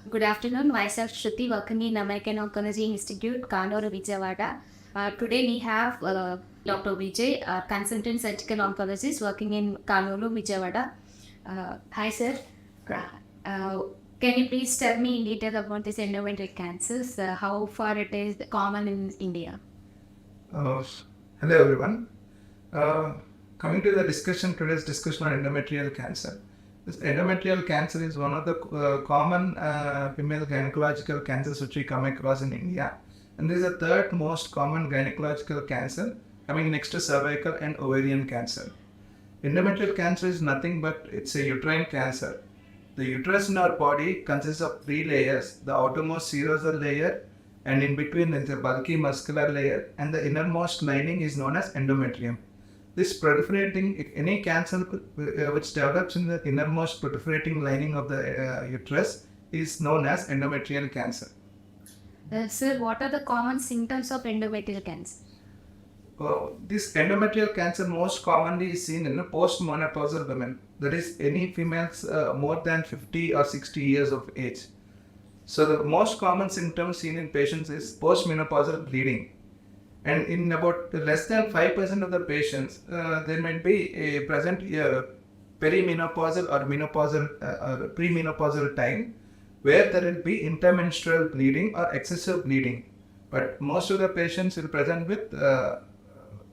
Good afternoon. Myself Shruti, working in American Oncology Institute, Kanuru, Vijayawada. Today we have Dr. Vijay, consultant surgical oncologist working in Kanuru, Vijayawada. Hi, sir. Uh, can you please tell me in detail about this endometrial cancers? How far it is common in India? Uh, Hello everyone. Coming to the discussion, today's discussion on endometrial cancer. This endometrial cancer is one of the common female gynecological cancers which we come across in India. And this is the third most common gynecological cancer, coming next to cervical and ovarian cancer. Endometrial cancer is nothing but it's a uterine cancer. The uterus in our body consists of three layers: the outermost serosal layer, and in between is a bulky muscular layer, and the innermost lining is known as endometrium. This proliferating, any cancer which develops in the innermost proliferating lining of the uterus is known as endometrial cancer. Sir, what are the common symptoms of endometrial cancer? This endometrial cancer most commonly is seen in postmenopausal women, that is, any females more than 50 or 60 years of age. So the most common symptoms seen in patients is postmenopausal bleeding. And in about less than 5% of the patients, there might be a present perimenopausal or menopausal or premenopausal time where there will be intermenstrual bleeding or excessive bleeding. But most of the patients will present with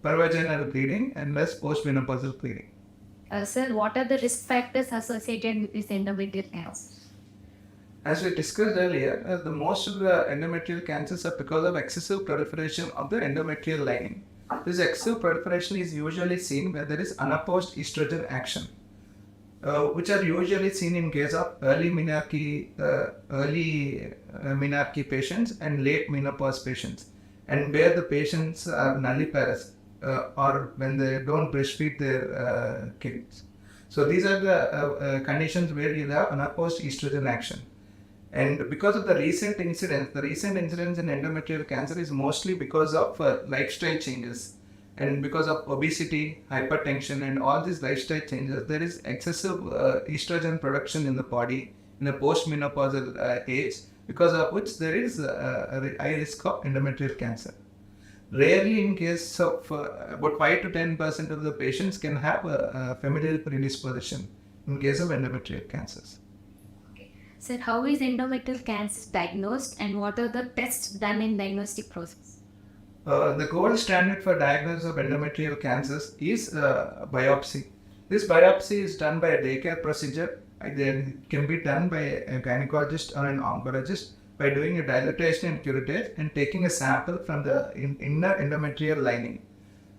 pervaginal bleeding and less postmenopausal bleeding. Sir, what are the risk factors associated with this endometrial cancer? As we discussed earlier, the most of the endometrial cancers are because of excessive proliferation of the endometrial lining. This excessive proliferation is usually seen where there is unopposed estrogen action, which are usually seen in case of early menarche patients and late menopause patients, and where the patients are nulliparous or when they don't breastfeed their kids. So these are the conditions where you have unopposed estrogen action. And because of the recent incidence in endometrial cancer is mostly because of lifestyle changes, and because of obesity, hypertension, and all these lifestyle changes, there is excessive estrogen production in the body in a postmenopausal age, because of which there is a high risk of endometrial cancer. Rarely, in case of about 5 to 10% of the patients can have a familial predisposition in case of endometrial cancers. Sir, how is endometrial cancer diagnosed and what are the tests done in diagnostic process? The gold standard for diagnosis of endometrial cancers is biopsy. This biopsy is done by a daycare procedure. It can be done by a gynecologist or an oncologist by doing a dilatation and curettage and taking a sample from the inner endometrial lining.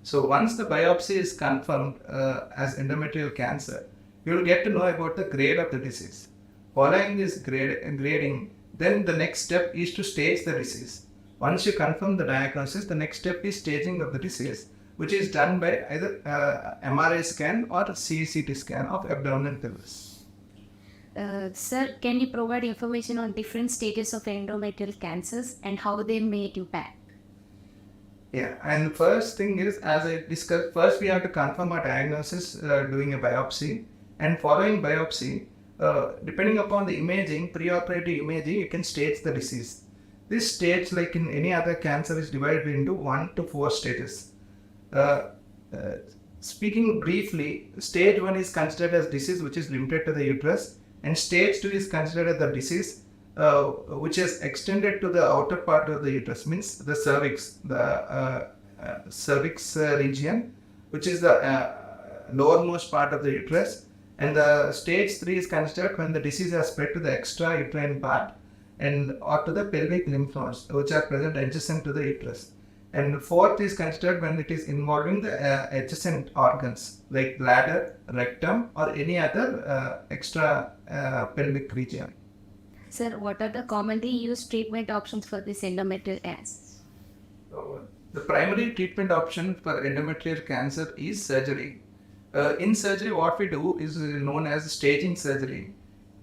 So once the biopsy is confirmed as endometrial cancer, you will get to know about the grade of the disease. Following this grading, then the next step is to stage the disease. Once you confirm the diagnosis, the next step is staging of the disease, which is done by either MRI scan or CT scan of abdominal pelvis. Sir, can you provide information on different stages of endometrial cancers and how they may impact? Yeah, and the first thing is, as I discussed, first we have to confirm our diagnosis doing a biopsy, and following biopsy, depending upon the imaging, preoperative imaging, you can stage the disease. This stage, like in any other cancer, is divided into 1 to 4 stages. Speaking briefly, stage 1 is considered as disease which is limited to the uterus, and stage 2 is considered as the disease which is extended to the outer part of the uterus, means the cervix, cervix region, which is the lowermost part of the uterus. And the stage 3 is considered when the disease has spread to the extra uterine part and or to the pelvic lymph nodes, which are present adjacent to the uterus. And fourth is considered when it is involving the adjacent organs like bladder, rectum, or any other extra pelvic region. Sir, what are the commonly used treatment options for this endometrial cancer? The primary treatment option for endometrial cancer is surgery. In surgery, what we do is known as staging surgery.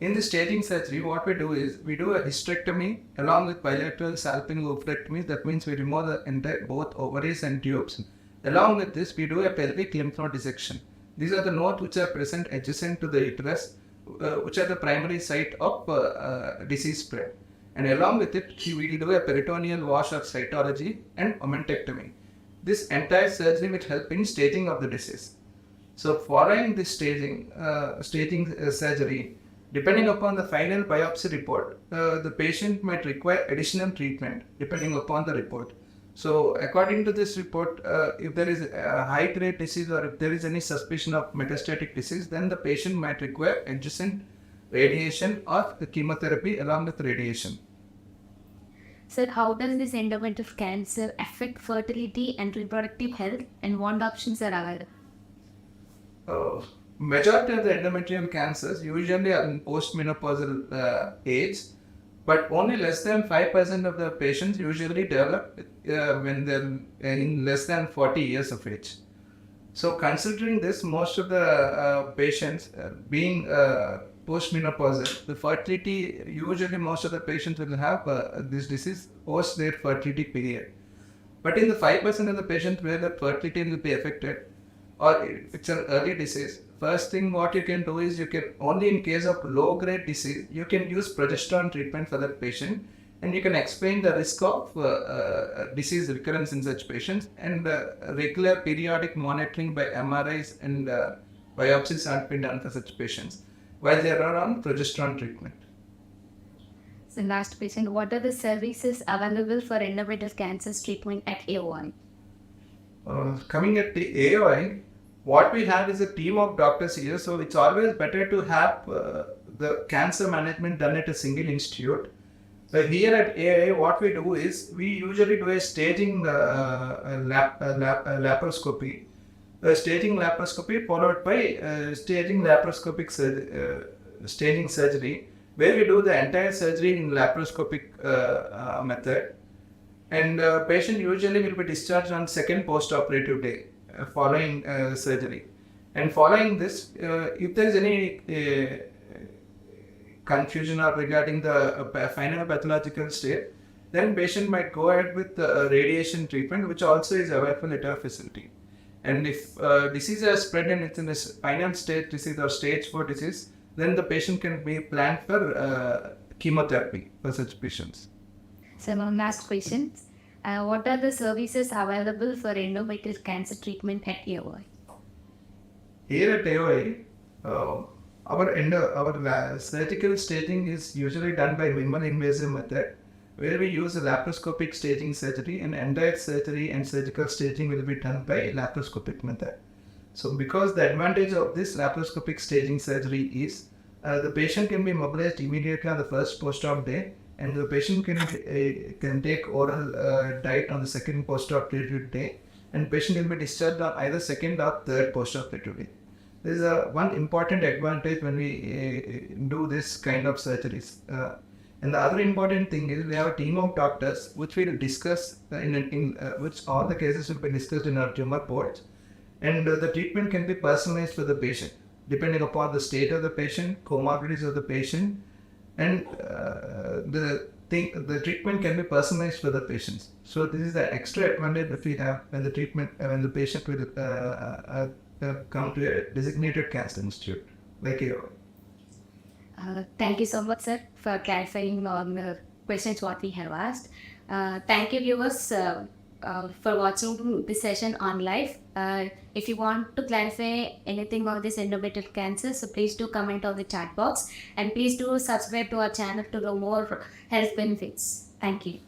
In the staging surgery, what we do is we do a hysterectomy along with bilateral salpingo-oophorectomy. That means we remove the entire both ovaries and tubes. Along with this, we do a pelvic lymph node dissection. These are the nodes which are present adjacent to the uterus, which are the primary site of disease spread. And along with it, we will do a peritoneal wash or cytology and omentectomy. This entire surgery will help in staging of the disease. So following this staging surgery, depending upon the final biopsy report, the patient might require additional treatment depending upon the report. So according to this report, if there is a high-grade disease or if there is any suspicion of metastatic disease, then the patient might require adjacent radiation or chemotherapy along with radiation. Sir, how does this endometrial cancer affect fertility and reproductive health, and what options are available? Majority of the endometrial cancers usually are in postmenopausal age, but only less than 5% of the patients usually develop when they're in less than 40 years of age. So considering this, most of the patients being postmenopausal, the fertility, usually most of the patients will have this disease post their fertility period. But in the 5% of the patients where the fertility will be affected, or it's an early disease, first thing what you can do is you can, only in case of low grade disease, you can use progesterone treatment for that patient, and you can explain the risk of disease recurrence in such patients, and regular periodic monitoring by MRIs and biopsies are been done for such patients while they are on progesterone treatment. So last question, what are the services available for endometrial cancer treatment at AOI? Coming at the AOI, what we have is a team of doctors here, so it's always better to have the cancer management done at a single institute. So here at AOI, what we do is we usually do a staging laparoscopy. Staging laparoscopy followed by staging laparoscopic staging surgery, where we do the entire surgery in laparoscopic method. And patient usually will be discharged on second post-operative day following surgery. And following this, if there is any confusion or regarding the final pathological state, then patient might go ahead with radiation treatment, which also is available at our facility. And if disease has spread and it's in this final stage disease or stage 4 disease, then the patient can be planned for chemotherapy for such patients. So one last question. What are the services available for endometrial cancer treatment at AOI? Here at AOI, our surgical staging is usually done by minimally invasive method, where we use a laparoscopic staging surgery, and entire surgery and surgical staging will be done by laparoscopic method. So because the advantage of this laparoscopic staging surgery is the patient can be mobilized immediately on the first post-op day, and the patient can take oral diet on the second post-operative day, and patient will be discharged on either second or third post-operative day. There is one important advantage when we do this kind of surgeries. And the other important thing is we have a team of doctors which we will discuss which all the cases will be discussed in our tumor boards, and the treatment can be personalized for the patient depending upon the state of the patient, comorbidities of the patient, and the treatment can be personalized for the patients. So this is the extra advantage that we have when the patient will come to a designated cancer institute like you. Thank you so much, sir, for clarifying on the questions what we have asked. Thank you, viewers, for watching this session on live. If you want to clarify anything about this endometrial cancer, so please do comment on the chat box, and please do subscribe to our channel to know more health benefits. Thank you.